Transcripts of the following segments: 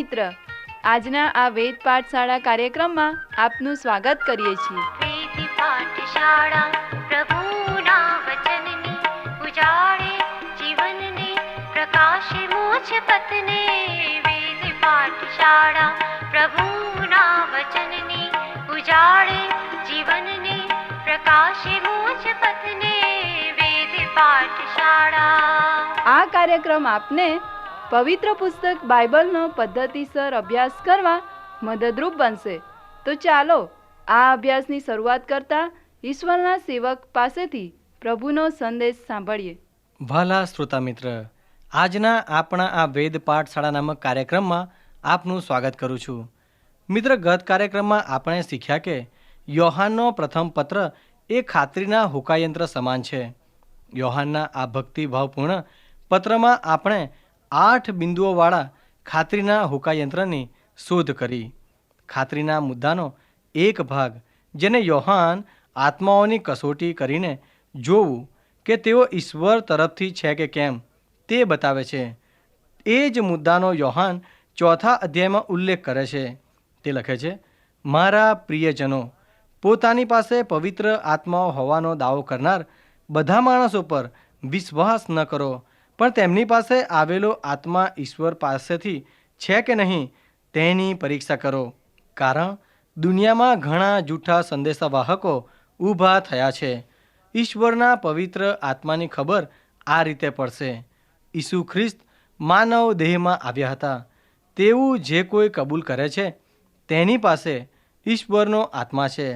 મિત્ર, આજના આ વેદ પાઠશાળા કાર્યક્રમમાં આપનું સ્વાગત કરીએ છીએ. વેદ પાઠશાળા પ્રભુના વચનને ઉજાળે જીવનને પ્રકાશે મોક્ષ પથને. વેદ પાઠશાળા પ્રભુના વચનને ઉજાળે જીવનને પ્રકાશે મોક્ષ પથને. વેદ પાઠશાળા. આ કાર્યક્રમ આપને પવિત્ર પુસ્તક બાઇબલનો પદ્ધતિસર અભ્યાસ કરવા મદદરૂપ બનશે. તો ચાલો આ અભ્યાસની શરૂઆત કરતા ઈશ્વરના સેવક પાસેથી પ્રભુનો સંદેશ સાંભળીએ. વહાલા શ્રોતા મિત્ર, આજના આપણા આ વેદ પાઠશાળા નામક કાર્યક્રમમાં આપનું સ્વાગત કરું છું. મિત્ર, ગત કાર્યક્રમમાં આપણે શીખ્યા કે યોહાનનો પ્રથમ પત્ર એ ખાતરીના હુકાયંત્ર સમાન છે. યોહાનના આ ભક્તિભાવપૂર્ણ પત્રમાં આપણે 8 બિંદુઓવાળા ખાતરીના હુકાયંત્રની શોધ કરી. ખાતરીના મુદ્દાનો એક ભાગ, જેને યોહાન આત્માઓની કસોટી કરીને જોવું કે તેઓ ઈશ્વર તરફથી છે કે કેમ તે બતાવે છે, એ જ મુદ્દાનો યોહાન 4થા અધ્યાયમાં ઉલ્લેખ કરે છે. તે લખે છે, મારા પ્રિયજનો, પોતાની પાસે પવિત્ર આત્માઓ હોવાનો દાવો કરનાર બધા માણસો પર વિશ્વાસ ન કરો, પણ તેમની પાસે આવેલો આત્મા ઈશ્વર પાસેથી છે કે નહીં તેની પરીક્ષા કરો. કારણ દુનિયામાં ઘણા જૂઠા સંદેશાવાહકો ઊભા થયા છે. ઈશ્વરના પવિત્ર આત્માની ખબર આ રીતે પડશે: ઈસુ ખ્રિસ્ત માનવ દેહમાં આવ્યા હતા. તેવું જે કોઈ કબૂલ કરે છે તેની પાસે ઈશ્વરનો આત્મા છે.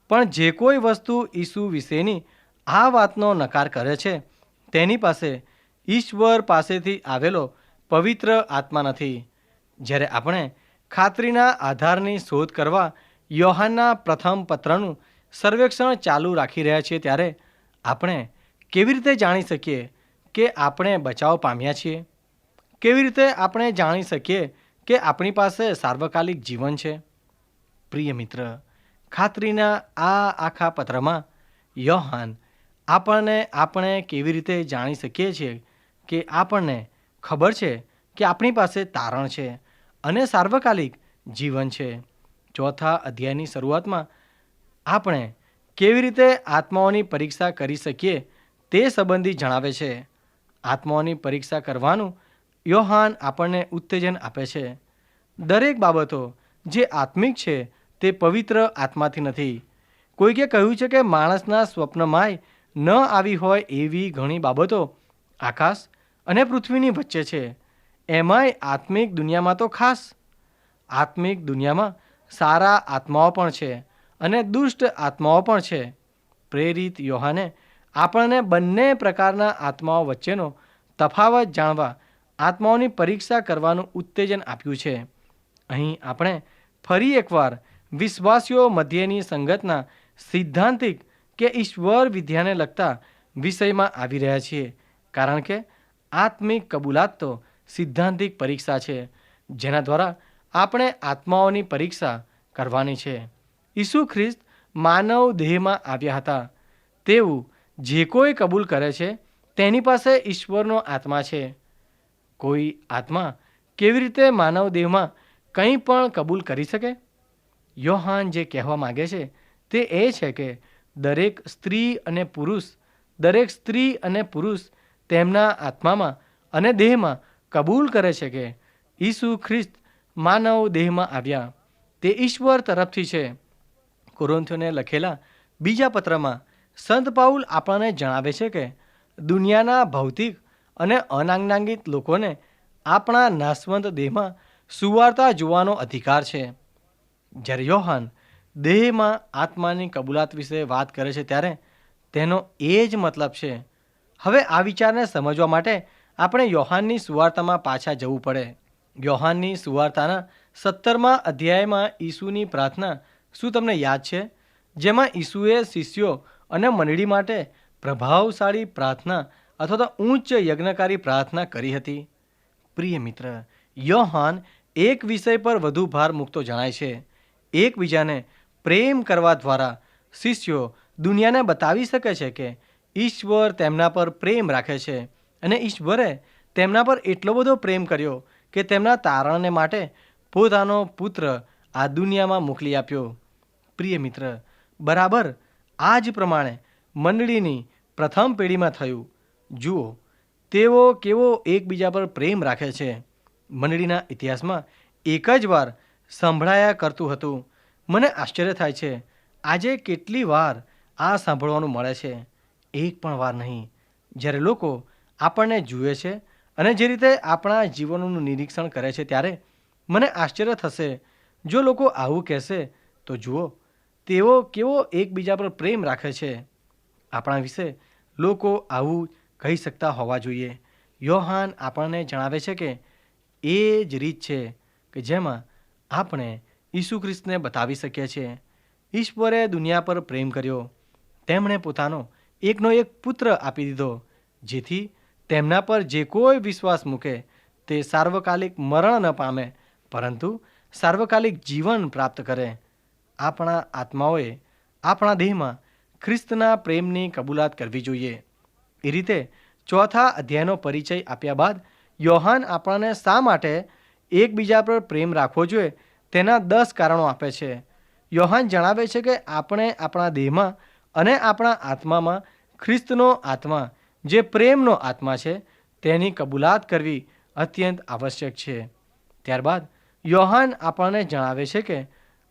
પણ જે કોઈ વસ્તુ ઈસુ વિશેની આ વાતનો નકાર કરે છે તેની પાસે ઈશ્વર પાસેથી આવેલો પવિત્ર આત્મા નથી. જ્યારે આપણે ખાતરીના આધારની શોધ કરવા યોહાનના પ્રથમ પત્રનું સર્વેક્ષણ ચાલુ રાખી રહ્યા છીએ, ત્યારે આપણે કેવી રીતે જાણી શકીએ કે આપણે બચાવ પામ્યા છીએ? કેવી રીતે આપણે જાણી શકીએ કે આપણી પાસે સાર્વકાલિક જીવન છે? પ્રિય મિત્ર, ખાતરીના આ આખા પત્રમાં યોહાન આપણે કેવી રીતે જાણી શકીએ છીએ કે આપણને ખબર છે કે આપણી પાસે તારણ છે અને સાર્વકાલિક જીવન છે. 4થા અધ્યાયની શરૂઆતમાં આપણે કેવી રીતે આત્માઓની પરીક્ષા કરી શકીએ તે સંબંધી જણાવે છે. આત્માઓની પરીક્ષા કરવાનું યોહાન આપણને ઉત્તેજન આપે છે. દરેક બાબતો જે આત્મિક છે તે પવિત્ર આત્માથી નથી. કોઈકે કહ્યું છે કે માણસના સ્વપ્નમાંય ન આવી હોય એવી ઘણી બાબતો આકાશ અને પૃથ્વીની વચ્ચે છે. એમાંય આત્મિક દુનિયામાં તો ખાસ. આત્મિક દુનિયામાં સારા આત્માઓ પણ છે અને દુષ્ટ આત્માઓ પણ છે. પ્રેરિત યોહાને આપણને બંને પ્રકારના આત્માઓ વચ્ચેનો તફાવત જાણવા આત્માઓની પરીક્ષા કરવાનું ઉત્તેજન આપ્યું છે. અહીં આપણે ફરી એકવાર વિશ્વાસીઓ મધ્યની સંગતના સિદ્ધાંતિક કે ઈશ્વર વિદ્યાને લગતા વિષયમાં આવી રહ્યા છીએ, કારણ કે આત્મિક કબૂલાત તો સિદ્ધાંતિક પરીક્ષા છે જેના દ્વારા આપણે આત્માઓની પરીક્ષા કરવાની છે. ઈસુ ખ્રિસ્ત માનવ દેહમાં આવ્યા હતા. તેવું જે કોઈ કબૂલ કરે છે તેની પાસે ઈશ્વરનો આત્મા છે. કોઈ આત્મા કેવી રીતે માનવ દેહમાં કંઈ પણ કબૂલ કરી શકે? યોહાન જે કહેવા માગે છે તે એ છે કે દરેક સ્ત્રી અને પુરુષ તેમના આત્મામાં અને દેહમાં કબૂલ કરે છે કે ઈસુ ખ્રિસ્ત માનવ દેહમાં આવ્યા. તે ઈશ્વર તરફથી છે. કોરિન્થીયોને લખેલા બીજા પત્રમાં સંત પાઉલ આપણને જણાવે છે કે દુનિયાના ભૌતિક અને અનાજ્ઞાંકિત લોકોને આપણા નાશવંત દેહમાં સુવાર્તા જોવાનો અધિકાર છે. જ્યારે યોહાન દેહમાં આત્માની કબૂલાત વિશે વાત કરે છે ત્યારે તેનો એ જ મતલબ છે. હવે આ વિચારને સમજવા માટે આપણે યોહાનની સુવાર્તામાં પાછા જવું પડે. યોહાનની સુવાર્તાના 17મા અધ્યાયમાં ઈસુની પ્રાર્થના શું તમને યાદ છે? જેમાં ઈસુએ શિષ્યો અને મંડળી માટે પ્રભાવશાળી પ્રાર્થના અથવા તો ઉચ્ચ યજ્ઞકારી પ્રાર્થના કરી હતી. પ્રિય મિત્ર, યોહાન એક વિષય પર વધુ ભાર મૂકતો જણાય છે. એકબીજાને પ્રેમ કરવા દ્વારા શિષ્યો દુનિયાને બતાવી શકે છે કે ઈશ્વર તેમના પર પ્રેમ રાખે છે અને ઈશ્વરે તેમના પર એટલો બધો પ્રેમ કર્યો કે તેમના તારણને માટે પોતાનો પુત્ર આ દુનિયામાં મોકલી આપ્યો. પ્રિય મિત્ર, બરાબર આ જ પ્રમાણે મંડળીની પ્રથમ પેઢીમાં થયું. જુઓ, તેઓ કેવો એકબીજા પર પ્રેમ રાખે છે. મંડળીના ઇતિહાસમાં એક જ વાર સંભળાયા કરતું હતું. મને આશ્ચર્ય થાય છે, આજે કેટલી વાર આ સાંભળવાનું મળે છે. એક પણ વાર નહીં. જ્યારે લોકો આપણને જુએ છે અને જે રીતે આપણા જીવનોનું નિરીક્ષણ કરે છે, ત્યારે મને આશ્ચર્ય થશે જો લોકો આવું કહેશે તો જુઓ, તેઓ કેવો એકબીજા પર પ્રેમ રાખે છે. આપણા વિશે લોકો આવું કહી શકતા હોવા જોઈએ. યોહાન આપણને જણાવે છે કે એ જ રીત છે કે જેમાં આપણે ઈસુ ખ્રિસ્તને બતાવી શકીએ છીએ. ઈશ્વરે દુનિયા પર પ્રેમ કર્યો. તેમણે પોતાનો એકનો એક પુત્ર આપી દીધો, જેથી તેમના પર જે કોઈ વિશ્વાસ મૂકે તે સાર્વકાલિક મરણ ન પામે, પરંતુ સાર્વકાલિક જીવન પ્રાપ્ત કરે. આપણા આત્માઓએ આપણા દેહમાં ખ્રિસ્તના પ્રેમની કબૂલાત કરવી જોઈએ. એ રીતે 4થા અધ્યાયનો પરિચય આપ્યા બાદ યોહાન આપણને શા માટે એકબીજા પર પ્રેમ રાખવો જોઈએ તેના 10 કારણો આપે છે. યોહાન જણાવે છે કે આપણે આપણા દેહમાં અને આપણા આત્મામાં ખ્રિસ્તનો આત્મા, જે પ્રેમનો આત્મા છે, તેની કબૂલાત કરવી અત્યંત આવશ્યક છે. ત્યારબાદ યોહાન આપણને જણાવે છે કે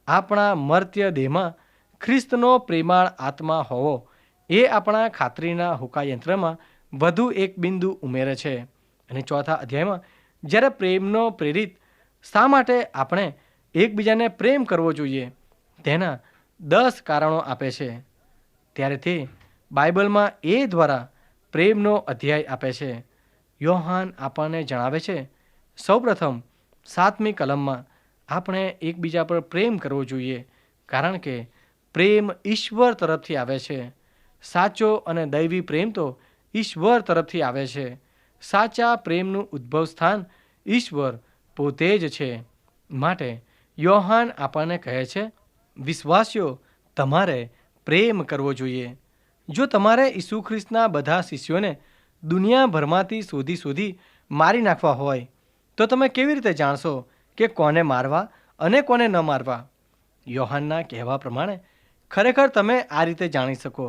આપણા મર્ત્ય દેહમાં ખ્રિસ્તનો પ્રેમાળ આત્મા હોવો એ આપણા ખાતરીના હુકાયંત્રમાં વધુ એક બિંદુ ઉમેરે છે. અને 4થા અધ્યાયમાં જ્યારે પ્રેમનો પ્રેરિત શા માટે આપણે એકબીજાને પ્રેમ કરવો જોઈએ તેના 10 કારણો આપે છે, ત્યારે તે બાઇબલમાં એ દ્વારા પ્રેમનો અધ્યાય આપે છે. યોહાન આપણને જણાવે છે, સૌપ્રથમ 7મી કલમમાં આપણે એકબીજા પર પ્રેમ કરવો જોઈએ, કારણ કે પ્રેમ ઈશ્વર તરફથી આવે છે. સાચો અને દૈવી પ્રેમ તો ઈશ્વર તરફથી આવે છે. સાચા પ્રેમનું ઉદ્ભવ સ્થાન ઈશ્વર પોતે જ છે. માટે યોહાન આપણને કહે છે, વિશ્વાસીઓ તમારે પ્રેમ કરવો જોઈએ. જો તમારે ઈસુ ખ્રિસ્તના બધા શિષ્યોને દુનિયાભરમાંથી શોધી મારી નાખવા હોય તો તમે કેવી રીતે જાણશો કે કોને મારવા અને કોને ન મારવા? યોહાનના કહેવા પ્રમાણે ખરેખર તમે આ રીતે જાણી શકો.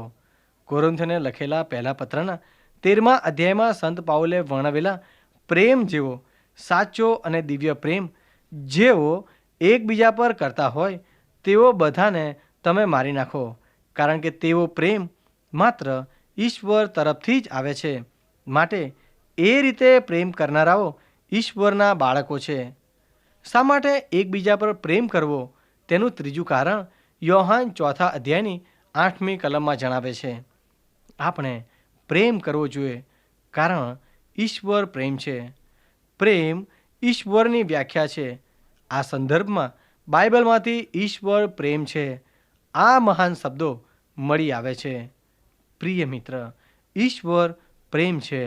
કોરિન્થીયોને લખેલા પહેલા પત્રના 13મા અધ્યાયમાં સંત પાઉલે વર્ણવેલા પ્રેમ જેવો સાચો અને દિવ્ય પ્રેમ જેવો એકબીજા પર કરતા હોય તેવો બધાને તમે મારી નાખો, કારણ કે તેવો પ્રેમ માત્ર ઈશ્વર તરફથી જ આવે છે. માટે એ રીતે પ્રેમ કરનારાઓ ઈશ્વરના બાળકો છે. શા માટે એકબીજા પર પ્રેમ કરવો તેનું ત્રીજું કારણ યોહાન 4થા અધ્યાયની 8મી કલમમાં જણાવે છે. આપણે પ્રેમ કરવો જોઈએ કારણ ઈશ્વર પ્રેમ છે. પ્રેમ ઈશ્વરની વ્યાખ્યા છે. આ સંદર્ભમાં બાઇબલમાંથી ઈશ્વર પ્રેમ છે આ મહાન શબ્દો મળી આવે છે. પ્રિય મિત્ર, ઈશ્વર પ્રેમ છે,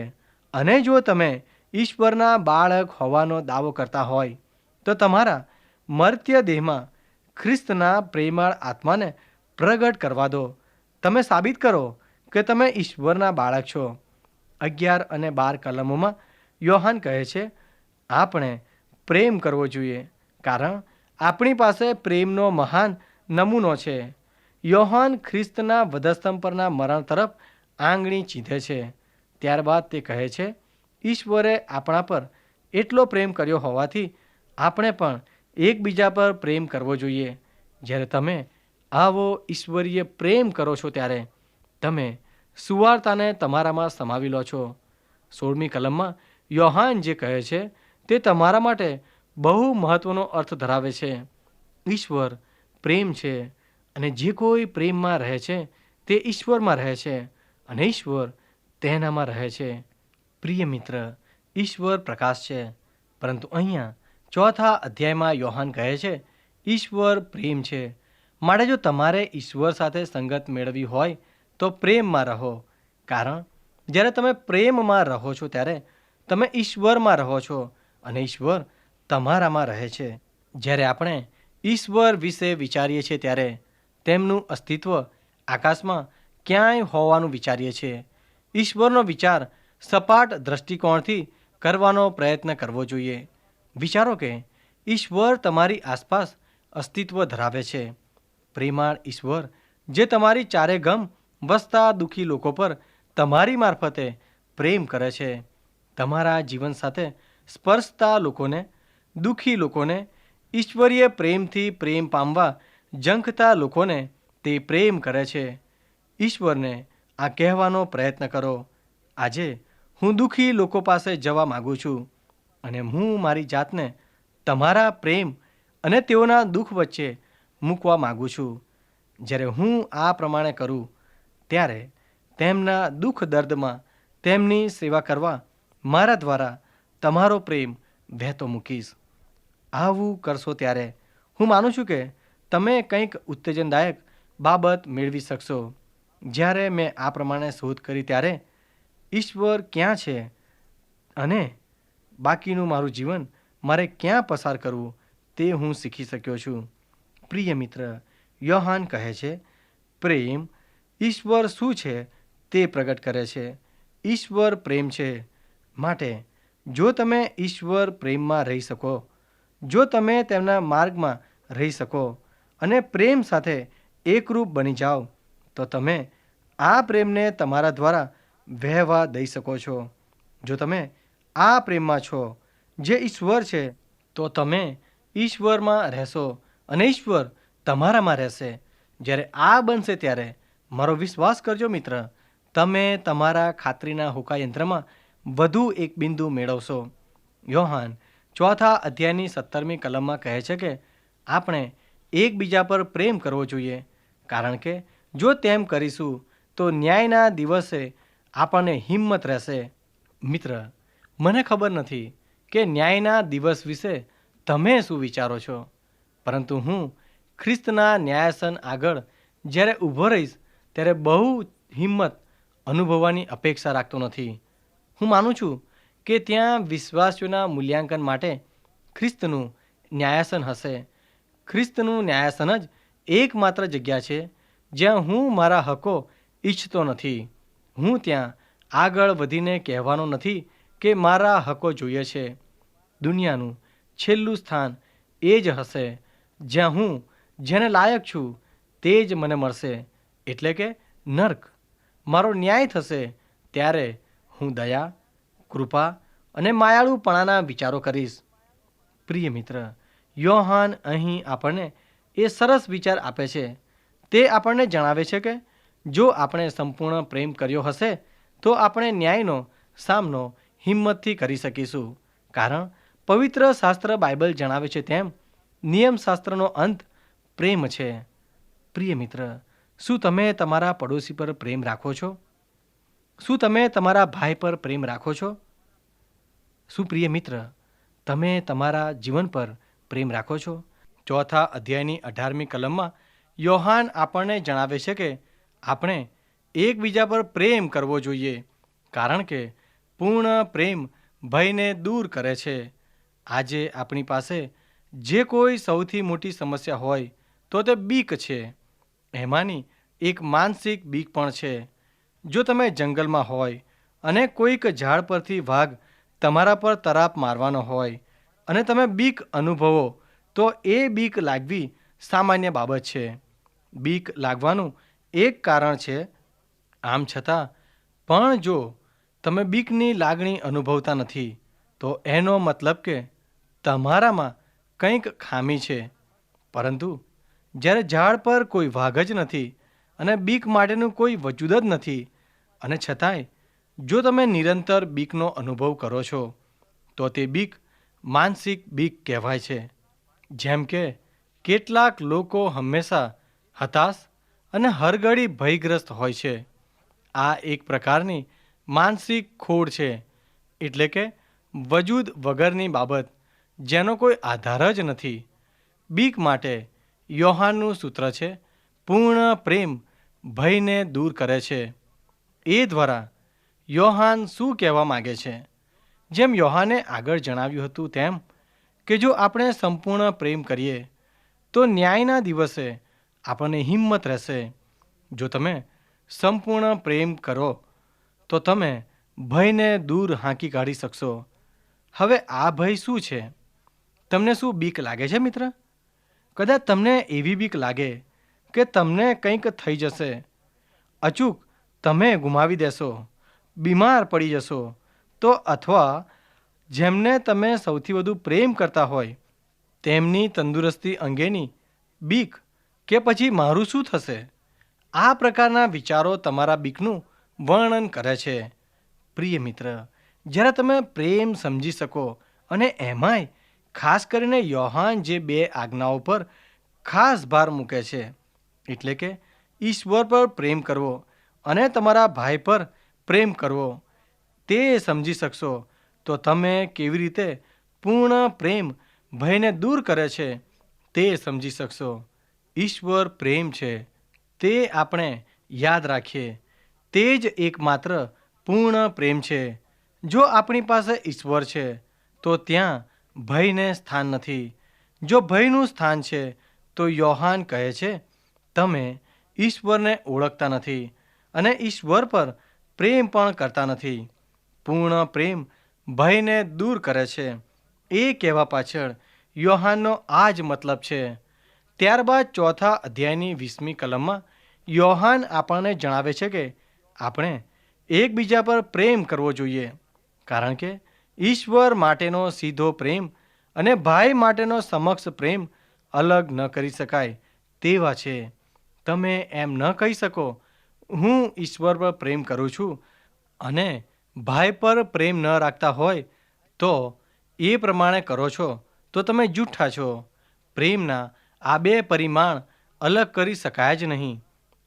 અને જો તમે ઈશ્વરના બાળક હોવાનો દાવો કરતા હોય તો તમારા મર્ત્ય દેહમાં ખ્રિસ્તના પ્રેમાળ આત્માને પ્રગટ કરવા દો. તમે સાબિત કરો કે તમે ઈશ્વરના બાળક છો. 11 અને 12 કલમોમાં યોહાન કહે છે, આપણે પ્રેમ કરવો જોઈએ કારણ આપણી પાસે પ્રેમનો મહાન નમૂનો છે. યોહાન ખ્રિસ્તના વધસ્તંભ પરના મરણ તરફ આંગળી ચીંધે છે. ત્યારબાદ તે કહે છે, ઈશ્વરે આપણા પર એટલો પ્રેમ કર્યો હોવાથી આપણે પણ એકબીજા પર પ્રેમ કરવો જોઈએ. જ્યારે તમે આવો ઈશ્વરીય પ્રેમ કરો છો ત્યારે તમે સુવાર્તાને તમારામાં સમાવી લો છો. 16મી કલમમાં યોહાન જે કહે છે તે તમારા માટે બહુ મહત્વનો અર્થ ધરાવે છે. ઈશ્વર પ્રેમ છે, અને જે કોઈ પ્રેમમાં રહે છે તે ઈશ્વરમાં રહે છે અને ઈશ્વર તેનામાં રહે છે. પ્રિય મિત્ર, ઈશ્વર પ્રકાશ છે, પરંતુ અહીંયા 4થા અધ્યાયમાં યોહાન કહે છે, ઈશ્વર પ્રેમ છે. માટે જો તમારે ઈશ્વર સાથે સંગત મેળવી હોય તો પ્રેમમાં રહો, કારણ જ્યારે તમે પ્રેમમાં રહો છો ત્યારે તમે ઈશ્વરમાં રહો છો અને ઈશ્વર તમારામાં રહે છે. જ્યારે આપણે ઈશ્વર વિશે વિચારીએ છીએ ત્યારે તેમનું અસ્તિત્વ આકાશમાં ક્યાંય હોવાનું વિચારીએ છીએ. ઈશ્વરનો વિચાર સપાટ દૃષ્ટિકોણથી કરવાનો પ્રયત્ન કરવો જોઈએ. વિચારો કે ઈશ્વર તમારી આસપાસ અસ્તિત્વ ધરાવે છે. પ્રેમાળ ઈશ્વર જે તમારી ચારે ગમ વસતા દુઃખી લોકો પર તમારી મારફતે પ્રેમ કરે છે. તમારા જીવન સાથે સ્પર્શતા લોકોને, દુઃખી લોકોને, ઈશ્વરીય પ્રેમથી પ્રેમ પામવા ઝંખતા લોકોને તે પ્રેમ કરે છે. ઈશ્વરને આ કહેવાનો પ્રયત્ન કરો, આજે હું દુઃખી લોકો પાસે જવા માગું છું અને હું મારી જાતને તમારા પ્રેમ અને તેઓના દુઃખ વચ્ચે મૂકવા માગું છું. જ્યારે હું આ પ્રમાણે કરું ત્યારે તેમના દુઃખ દર્દમાં તેમની સેવા કરવા મારા દ્વારા તમારો પ્રેમ વહેતો મૂકીશ. આવું કરશો ત્યારે હું માનું છું કે તમે કંઈક ઉત્તેજનદાયક બાબત મેળવી શકશો. જ્યારે મેં આ પ્રમાણે શોધ કરી ત્યારે ઈશ્વર ક્યાં છે અને બાકીનું મારું જીવન મારે ક્યાં પસાર કરવું તે હું શીખી શક્યો છું. પ્રિય મિત્ર, યોહાન કહે છે, પ્રેમ ઈશ્વર શું છે તે પ્રગટ કરે છે. ઈશ્વર પ્રેમ છે. માટે જો તમે ઈશ્વર પ્રેમમાં રહી શકો, જો તમે તેમના માર્ગમાં રહી શકો અને પ્રેમ સાથે એકરૂપ બની જાઓ, તો તમે આ પ્રેમને તમારા દ્વારા વહેવા દઈ શકો છો. જો તમે આ પ્રેમમાં છો જે ઈશ્વર છે, તો તમે ઈશ્વરમાં રહેશો અને ઈશ્વર તમારામાં રહેશે. જ્યારે આ બનશે ત્યારે મારો વિશ્વાસ કરજો મિત્ર, તમે તમારા ખાતરીના હોકાયંત્રમાં વધુ એક બિંદુ મેળવશો. યોહાન 4 અધ્યાયની 17મી કલમમાં કહે છે કે આપણે એકબીજા પર પ્રેમ કરવો જોઈએ, કારણ કે જો તેમ કરીશું તો ન્યાયના દિવસે આપણને હિંમત રહેશે. મિત્ર, મને ખબર નથી કે ન્યાયના દિવસ વિશે તમે શું વિચારો છો, પરંતુ હું ખ્રિસ્તના ન્યાયાસન આગળ જ્યારે ઊભો રહીશ ત્યારે બહુ હિંમત અનુભવવાની અપેક્ષા રાખતો નથી. હું માનું છું કે ત્યાં વિશ્વાસીઓના મૂલ્યાંકન માટે ખ્રિસ્તનું ન્યાયાસન હશે. ખ્રિસ્તનું ન્યાયાસન જ એકમાત્ર જગ્યા છે જ્યાં હું મારા હકો ઈચ્છતો નથી. હું ત્યાં આગળ વધીને કહેવાનો નથી કે મારા હકો જોઈએ છે. દુનિયાનું છેલ્લું સ્થાન એ જ હશે જ્યાં હું જેને લાયક છું તે જ મને મળશે, એટલે કે નર્ક. મારો ન્યાય થશે ત્યારે હું દયા, કૃપા અને માયાળુપણાના વિચારો કરીશ. પ્રિય મિત્ર, યોહાન અહીં આપણને એ સરસ વિચાર આપે છે. તે આપણને જણાવે છે કે જો આપણે સંપૂર્ણ પ્રેમ કર્યો હશે તો આપણે ન્યાયનો સામનો હિંમતથી કરી શકીશું, કારણ પવિત્ર શાસ્ત્ર બાઇબલ જણાવે છે તેમ નિયમશાસ્ત્રનો અંત પ્રેમ છે. પ્રિય મિત્ર, શું તમે તમારા પડોશી પર પ્રેમ રાખો છો? શું તમે તમારા ભાઈ પર પ્રેમ રાખો છો? શું પ્રિય મિત્ર, તમે તમારા જીવન પર પ્રેમ રાખો છો? 4 અધ્યાયની 18મી કલમમાં યોહાન આપણને જણાવે છે કે આપણે એકબીજા પર પ્રેમ કરવો જોઈએ, કારણ કે પૂર્ણ પ્રેમ ભયને દૂર કરે છે. આજે આપણી પાસે જે કોઈ સૌથી મોટી સમસ્યા હોય તો તે બીક છે. એમાંની એક માનસિક બીક પણ છે. જો તમે જંગલમાં હોય અને કોઈક ઝાડ પરથી વાઘ તમારા પર તરાપ મારવાનો હોય અને તમે બીક અનુભવો, તો એ બીક લાગવી સામાન્ય બાબત છે. બીક લાગવાનું એક કારણ છે. આમ છતાં પણ જો તમે બીકની લાગણી અનુભવતા નથી, તો એનો મતલબ કે તમારામાં કંઈક ખામી છે. પરંતુ જ્યારે ઝાડ પર કોઈ વાઘ જ નથી અને બીક માટેનું કોઈ વજૂદ જ નથી, અને છતાંય જો તમે નિરંતર બીકનો અનુભવ કરો છો, તો તે બીક માનસિક બીક કહેવાય છે. જેમ કે કેટલાક લોકો હંમેશા હતાશ અને હરઘડી ભયગ્રસ્ત હોય છે. આ એક પ્રકારની માનસિક ખોડ છે, એટલે કે વજૂદ વગરની બાબત જેનો કોઈ આધાર જ નથી. બીક માટે યોહાનનું સૂત્ર છે, પૂર્ણ પ્રેમ ભયને દૂર કરે છે. એ દ્વારા યોહાન શું કહેવા માગે છે? જેમ યોહાને આગળ જણાવ્યું હતું તેમ કે જો આપણે સંપૂર્ણ પ્રેમ કરીએ તો ન્યાયના દિવસે આપણને હિંમત રહેશે. જો તમે સંપૂર્ણ પ્રેમ કરો તો તમે ભયને દૂર હાંકી કાઢી શકશો. હવે આ ભય શું છે? તમને શું બીક લાગે છે મિત્ર? કદાચ તમને એવી બીક લાગે કે તમને કંઈક થઈ જશે, અચૂક તમે ગુમાવી દેશો, બીમાર પડી જશો, તો અથવા જેમને તમે સૌથી વધુ પ્રેમ કરતા હોય તેમની તંદુરસ્તી અંગેની બીક, કે પછી મારું શું થશે? આ પ્રકારના વિચારો તમારા બીકનું વર્ણન કરે છે. પ્રિય મિત્ર, જ્યારે તમે પ્રેમ સમજી શકો, અને એમાંય ખાસ કરીને યોહાન જે 2 આજ્ઞાઓ પર ખાસ ભાર મૂકે છે, એટલે કે ઈશ્વર પર પ્રેમ કરવો અને તમારા ભાઈ પર પ્રેમ કરવો, તે સમજી શકશો તો તમે કેવી રીતે પૂર્ણ પ્રેમ ભયને દૂર કરે છે તે સમજી શકશો. ઈશ્વર પ્રેમ છે, તે આપણે યાદ રાખીએ. તે જ એકમાત્ર પૂર્ણ પ્રેમ છે. જો આપણી પાસે ઈશ્વર છે તો ત્યાં ભયને સ્થાન નથી. જો ભયનું સ્થાન છે તો યોહાન કહે છે, તમે ઈશ્વરને ઓળખતા નથી અને ઈશ્વર પર પ્રેમ પણ કરતા નથી. પૂર્ણ પ્રેમ ભયને દૂર કરે છે. એ કહેવા પાછળ યોહાનનો આ જ મતલબ છે. ત્યારબાદ 4થા અધ્યાયની 20મી કલમમાં યોહાન આપણને જણાવે છે કે આપણે એકબીજા પર પ્રેમ કરવો જોઈએ, કારણ કે ઈશ્વર માટેનો સીધો પ્રેમ અને ભાઈ માટેનો સમક્ષ પ્રેમ અલગ ન કરી શકાય તેવા છે. તમે એમ ન કહી શકો, હું ઈશ્વર પર પ્રેમ કરું છું અને ભાઈ પર પ્રેમ ન રાખતા હોય તો એ પ્રમાણે કરો છો તો તમે જૂઠા છો. પ્રેમના આ 2 પરિમાણ અલગ કરી શકાય જ નહીં.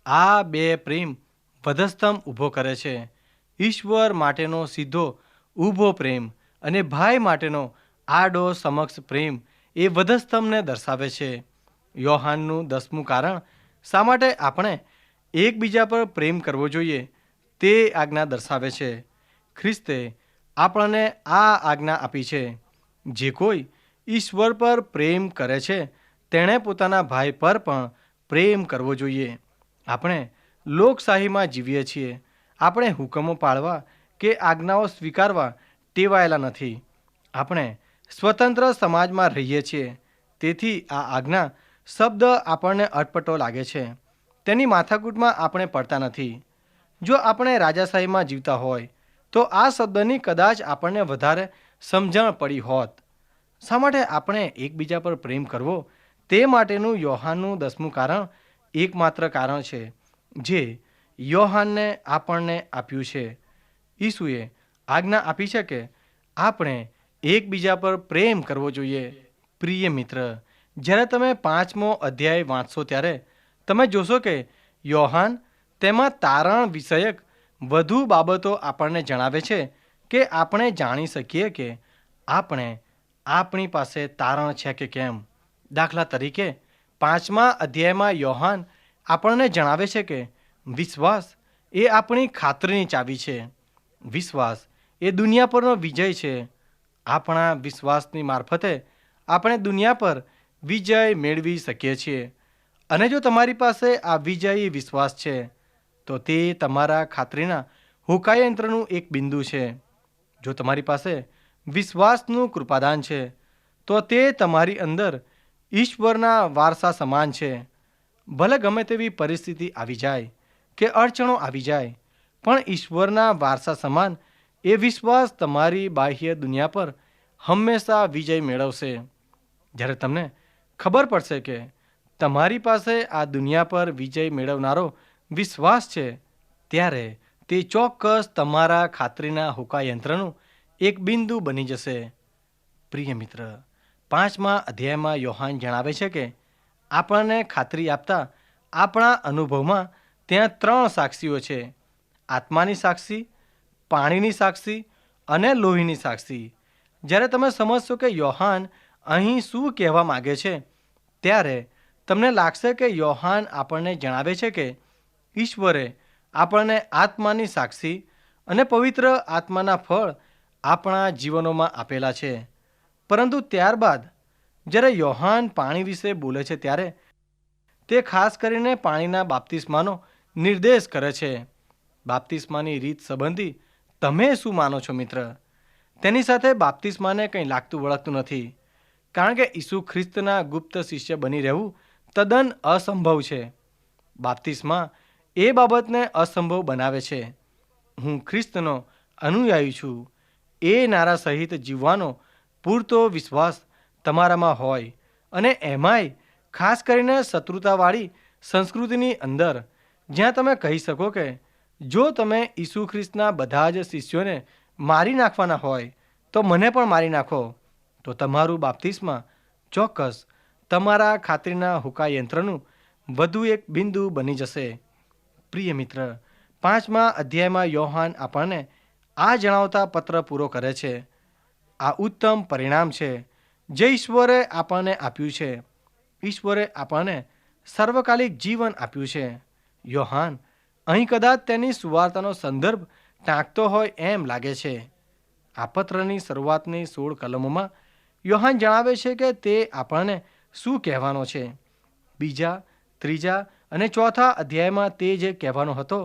આ 2 પ્રેમ વધસ્તંભ ઊભો કરે છે. ઈશ્વર માટેનો સીધો ઊભો પ્રેમ અને ભાઈ માટેનો આડો સમક્ષ પ્રેમ એ વધસ્તંભને દર્શાવે છે. યોહાનનું 10મું કારણ શા માટે આપણે એકબીજા પર પ્રેમ કરવો જોઈએ તે આજ્ઞા દર્શાવે છે. ખ્રિસ્તે આપણને આ આજ્ઞા આપી છે, જે કોઈ ઈશ્વર પર પ્રેમ કરે છે તેણે પોતાના ભાઈ પર પણ પ્રેમ કરવો જોઈએ. આપણે લોકશાહીમાં જીવીએ છીએ. આપણે હુકમો પાળવા કે આજ્ઞાઓ સ્વીકારવા ટેવાયેલા નથી. આપણે સ્વતંત્ર સમાજમાં રહીએ છીએ. તેથી આ આજ્ઞા શબ્દ આપણને અટપટો લાગે છે. તેની માથાકૂટમાં આપણે પડતા નથી. જો આપણે રાજાશાહીમાં જીવતા હોય તો આ શબ્દની કદાચ આપણને વધારે સમજણ પડી હોત. શા માટે આપણે એકબીજા પર પ્રેમ કરવો તે માટેનું યોહાનનું 10મું કારણ એકમાત્ર કારણ છે જે યોહાનને આપણને આપ્યું છે. ઈસુએ આજ્ઞા આપી છે કે આપણે એકબીજા પર પ્રેમ કરવો જોઈએ. પ્રિય મિત્ર, જ્યારે તમે 5મો અધ્યાય વાંચશો ત્યારે તમે જોશો કે યોહાન તેમાં તારણ વિષયક વધુ બાબતો આપણને જણાવે છે કે આપણે જાણી શકીએ કે આપણે આપણી પાસે તારણ છે કે કેમ. દાખલા તરીકે 5મા અધ્યાયમાં યોહાન આપણને જણાવે છે કે વિશ્વાસ એ આપણી ખાતરીની ચાવી છે. વિશ્વાસ એ દુનિયા પરનો વિજય છે. આપણા વિશ્વાસની મારફતે આપણે દુનિયા પર વિજય મેળવી શકીએ છીએ. અને જો તમારી પાસે આ વિજયી વિશ્વાસ છે તો તે તમારા ખાતરીના હોકાયંત્રનું એક બિંદુ છે. જો તમારી પાસે વિશ્વાસનું કૃપાદાન છે તો તે તમારી અંદર ઈશ્વરના વારસા સમાન છે. ભલે ગમે તેવી પરિસ્થિતિ આવી જાય કે અડચણો આવી જાય, પણ ઈશ્વરના વારસા સમાન એ વિશ્વાસ તમારી બાહ્ય દુનિયા પર હંમેશા વિજય મેળવશે. જ્યારે તમને ખબર પડશે કે તમારી પાસે આ દુનિયા પર વિજય મેળવનારો વિશ્વાસ છે, ત્યારે તે ચોક્કસ તમારા ખાતરીના હોકાયંત્રનું એક બિંદુ બની જશે. પ્રિય મિત્ર, 5મા અધ્યાયમાં યોહાન જણાવે છે કે આપણને ખાતરી આપતા આપણા અનુભવમાં ત્યાં 3 સાક્ષીઓ છે: આત્માની સાક્ષી, પાણીની સાક્ષી અને લોહીની સાક્ષી. જ્યારે તમે સમજશો કે યોહાન અહીં શું કહેવા માગે છે, ત્યારે તમને લાગશે કે યોહાન આપણને જણાવે છે કે ઈશ્વરે આપણને આત્માની સાક્ષી અને પવિત્ર આત્માના ફળ આપણા જીવનોમાં આપેલા છે. પરંતુ ત્યારબાદ જ્યારે યોહાન પાણી વિશે બોલે છે ત્યારે તે ખાસ કરીને પાણીના બાપ્તિસ્માનો નિર્દેશ કરે છે. બાપ્તિસ્માની રીત સંબંધી તમે શું માનો છો મિત્ર? તેની સાથે બાપ્તિસ્માને કંઈ લાગતું વળગતું નથી. કારણ કે ઈસુ ખ્રિસ્તના ગુપ્ત શિષ્ય બની રહેવું તદ્દન અસંભવ છે. બાપ્તિસ્મા એ બાબતને અસંભવ બનાવે છે. હું ખ્રિસ્તનો અનુયાયી છું એ નારા સહિત જીવવાનો પૂરતો વિશ્વાસ તમારામાં હોય, અને એમાંય ખાસ કરીને શત્રુતાવાળી સંસ્કૃતિની અંદર, જ્યાં તમે કહી શકો કે જો તમે ઈસુ ખ્રિસ્તના બધા જ શિષ્યોને મારી નાખવાના હોય તો મને પણ મારી નાખો, તો તમારું બાપ્તિસ્મા ચોક્કસ તમારા ખાતરીના હુકાયંત્રનું વધુ એક બિંદુ બની જશે. પ્રિય મિત્ર, 5મા અધ્યાયમાં યોહાન આપણને આ જણાવતા પત્ર પૂરો કરે છે. આ ઉત્તમ પરિણામ છે જે ઈશ્વરે આપણને આપ્યું છે. ઈશ્વરે આપણને સર્વકાલિક જીવન આપ્યું છે. યોહાન અહીં કદાચ તેની સુવાર્તાનો સંદર્ભ ટાંકતો હોય એમ લાગે છે. આ પત્રની શરૂઆતની 16 કલમોમાં યોહાન જણાવે છે કે તે આપણને શું કહેવાનો છે. બીજા, ત્રીજા અને ચોથા અધ્યાયમાં તે જે કહેવાનો હતો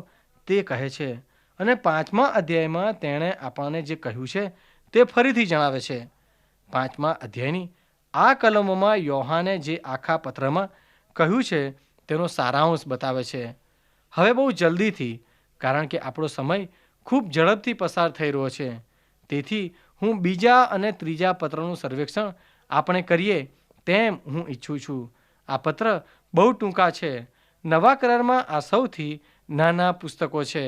તે કહે છે, અને 5મા અધ્યાયમાં તેણે આપણને જે કહ્યું છે તે ફરીથી જણાવે છે. 5મા અધ્યાયની આ કલમોમાં યોહાને જે આખા પત્રમાં કહ્યું છે તેનો સારાંશ બતાવે છે. હવે બહુ જલ્દીથી, કારણ કે આપણો સમય ખૂબ ઝડપથી પસાર થઈ રહ્યો છે, તેથી હું બીજા અને ત્રીજા પત્રનું સર્વેક્ષણ આપણે કરીએ તેમ હું ઈચ્છું છું. આ પત્ર બહુ ટૂંકા છે. નવા કરારમાં આ સૌથી નાના પુસ્તકો છે.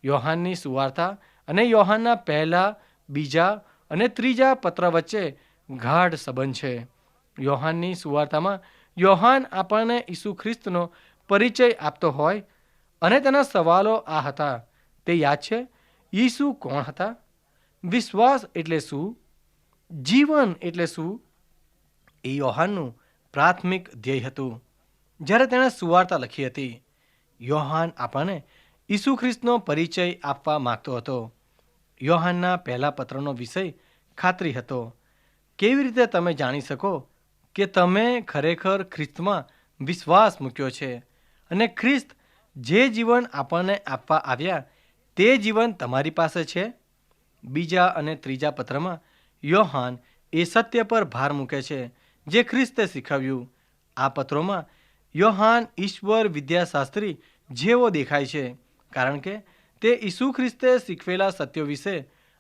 યોહાનની સુવાર્તા અને યોહાનના પહેલા, બીજા અને ત્રીજા પત્ર વચ્ચે ગાઢ સંબંધ છે. યોહાનની સુવાર્તામાં યોહાન આપણને ઈસુ ખ્રિસ્તનો પરિચય આપતો હોય, અને તેના સવાલો આ હતા. તે યાદ છે? ઈસુ કોણ હતા? વિશ્વાસ એટલે શું? જીવન એટલે શું? એ યોહાનનું પ્રાથમિક ધ્યેય હતું જ્યારે તેણે સુવાર્તા લખી હતી. યોહાન આપણને ઈસુ ખ્રિસ્તનો પરિચય આપવા માગતો હતો. યોહાનના પહેલા પત્રનો વિષય ખાતરી હતો. કેવી રીતે તમે જાણી શકો કે તમે ખરેખર ખ્રિસ્તમાં વિશ્વાસ મૂક્યો છે અને ખ્રિસ્ત જે જીવન આપણને આપવા આવ્યા તે જીવન તમારી પાસે છે? બીજા અને ત્રીજા પત્રમાં યોહાન એ સત્ય પર ભાર મૂકે છે જે ખ્રિસ્તે શીખવ્યું. આ પત્રોમાં યોહાન ઈશ્વર વિદ્યાશાસ્ત્રી જેવો દેખાય છે, કારણ કે તે ઈસુ ખ્રિસ્તે શીખવેલા સત્યો વિશે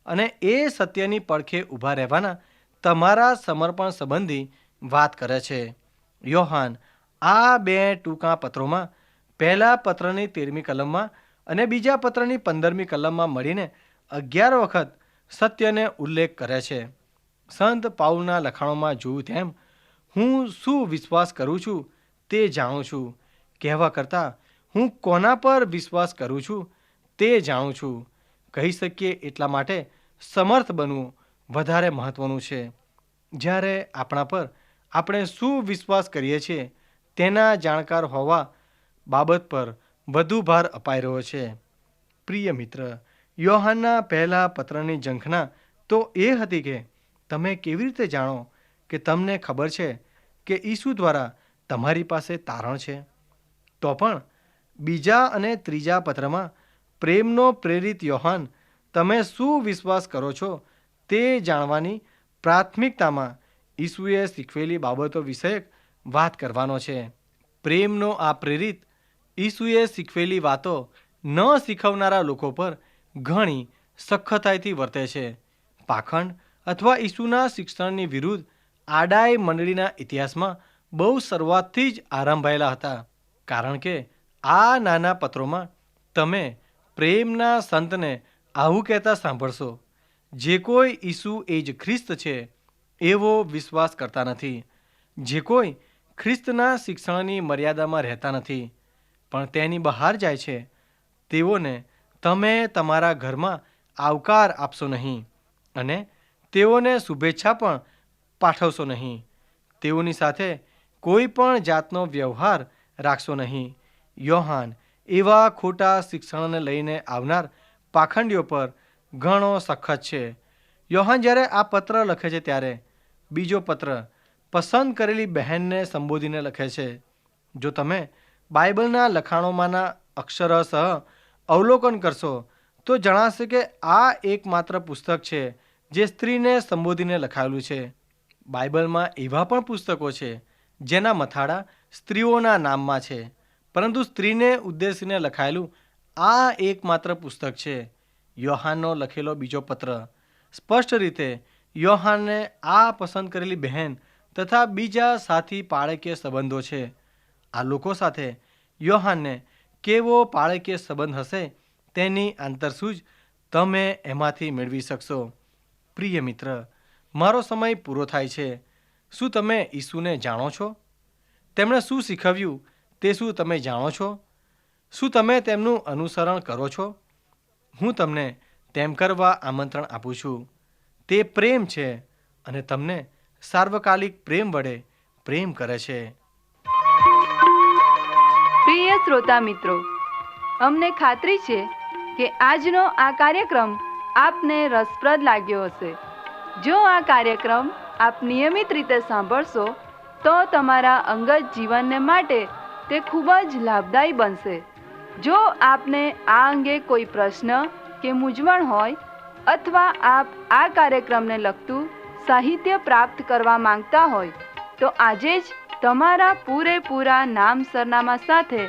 અને એ સત્યની પડખે ઊભા રહેવાના તમારા સમર્પણ સંબંધી વાત કરે છે. યોહાન આ 2 ટૂંકા પત્રોમાં, પહેલા પત્રની 13મી કલમમાં અને બીજા પત્રની 15મી કલમમાં મળીને 11 વખત સત્યને ઉલ્લેખ કરે છે. સંત પાઉલના લખાણોમાં જોયું તેમ હું શું વિશ્વાસ કરું છું તે જાણું છું, કહેવા કરતાં હું કોના પર વિશ્વાસ કરું છું તે જાણું છું. કહી શકીએ એટલા માટે સમર્થ બનવું વધારે મહત્ત્વનું છે. જ્યારે આપણા પર આપણે શું વિશ્વાસ કરીએ છીએ તેના જાણકાર હોવા બાબત પર વધુ ભાર અપાઈ રહ્યો છે. પ્રિય મિત્ર, યોહાનના પહેલા પત્રની ઝંખના તો એ હતી કે તમે કેવી રીતે જાણો કે તમને ખબર છે કે ઈસુ દ્વારા તમારી પાસે તારણ છે. તો પણ બીજા અને ત્રીજા પત્રમાં પ્રેમનો પ્રેરિત યોહાન તમે શું વિશ્વાસ કરો છો તે જાણવાની પ્રાથમિકતામાં ઈસુએ શીખવેલી બાબતો વિષયક વાત કરવાનો છે. પ્રેમનો આ પ્રેરિત ઈસુએ શીખવેલી વાતો ન શીખવનારા લોકો પર ઘણી સખતાઈથી વર્તે છે. પાખંડ અથવા ઈસુના શિક્ષણની વિરુદ્ધ આડાઈ મંડળીના ઇતિહાસમાં બહુ શરૂઆતથી જ આરંભાયેલા હતા, કારણ કે આ નાના પત્રોમાં તમે પ્રેમના સંતને આવું કહેતા સાંભળશો, જે કોઈ ઈસુ એ જ ખ્રિસ્ત છે એવો વિશ્વાસ કરતા નથી, જે કોઈ ખ્રિસ્તના શિક્ષણની મર્યાદામાં રહેતા નથી પણ તેની બહાર જાય છે, તેઓને તમે તમારા ઘરમાં આવકાર આપશો નહીં અને તેઓને શુભેચ્છા પણ પાઠવશો નહીં. તેઓની સાથે કોઈ પણ જાતનો વ્યવહાર રાખશો નહીં. યોહાન એવા ખોટા શિક્ષણને લઈને આવનાર પાખંડીઓ પર ઘણો સખત છે. યોહાન જ્યારે આ પત્ર લખે છે ત્યારે બીજો પત્ર પસંદ કરેલી બહેનને સંબોધીને લખે છે. જો તમે બાઇબલના લખાણોમાંના અક્ષરશઃ અવલોકન કરશો તો જણાશે કે આ એકમાત્ર પુસ્તક છે જે સ્ત્રીને સંબોધીને લખાયેલું છે. બાઇબલમાં એવા પણ પુસ્તકો છે જેના મથાળા સ્ત્રીઓના નામમાં છે, પરંતુ સ્ત્રીને ઉદ્દેશીને લખાયેલું આ એકમાત્ર પુસ્તક છે, યોહાનનો લખેલો બીજો પત્ર. સ્પષ્ટ રીતે યોહાનને આ પસંદ કરેલી બહેન તથા બીજા સાથી પાળકીય સંબંધો છે. આ લોકો સાથે યોહાનને કેવો પાળકીય સંબંધ હશે તેની આંતરસૂઝ તમે એમાંથી મેળવી શકશો. પ્રિય મિત્ર, મારો સમય પૂરો થાય છે. શું તમે ઈસુને જાણો છો? તેમણે શું શીખવ્યું તે શું તમે જાણો છો? શું તમે તેમનું અનુસરણ કરો છો? હું તમને તેમ કરવા આમંત્રણ આપું છું. તે પ્રેમ છે અને તમને સાર્વકાલિક પ્રેમ વડે પ્રેમ કરે છે. પ્રિય શ્રોતા મિત્રો, અમને ખાતરી છે કે આજનો આ કાર્યક્રમ આપને રસપ્રદ લાગ્યો હશે. જો આ કાર્યક્રમ આપ નિયમિત રીતે સાંભળશો તો તમારા અંગત જીવનને માટે તે ખૂબ જ લાભદાયી બનશે. જો આપને આ અંગે કોઈ પ્રશ્ન કે મૂંઝવણ હોય અથવા આપ આ કાર્યક્રમને લગતું સાહિત્ય પ્રાપ્ત કરવા માંગતા હોય તો આજે જ તમારા પૂરેપૂરા નામ સરનામા સાથે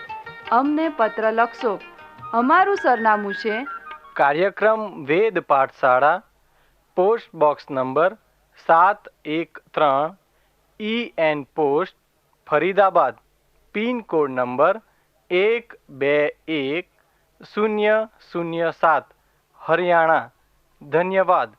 અમને પત્ર લખશો. અમારું સરનામું છે કાર્યક્રમ વેદ પાઠશાળા, post box number 713, EN post, Faridabad, pincode number 1210007, Haryana. ધન્યવાદ.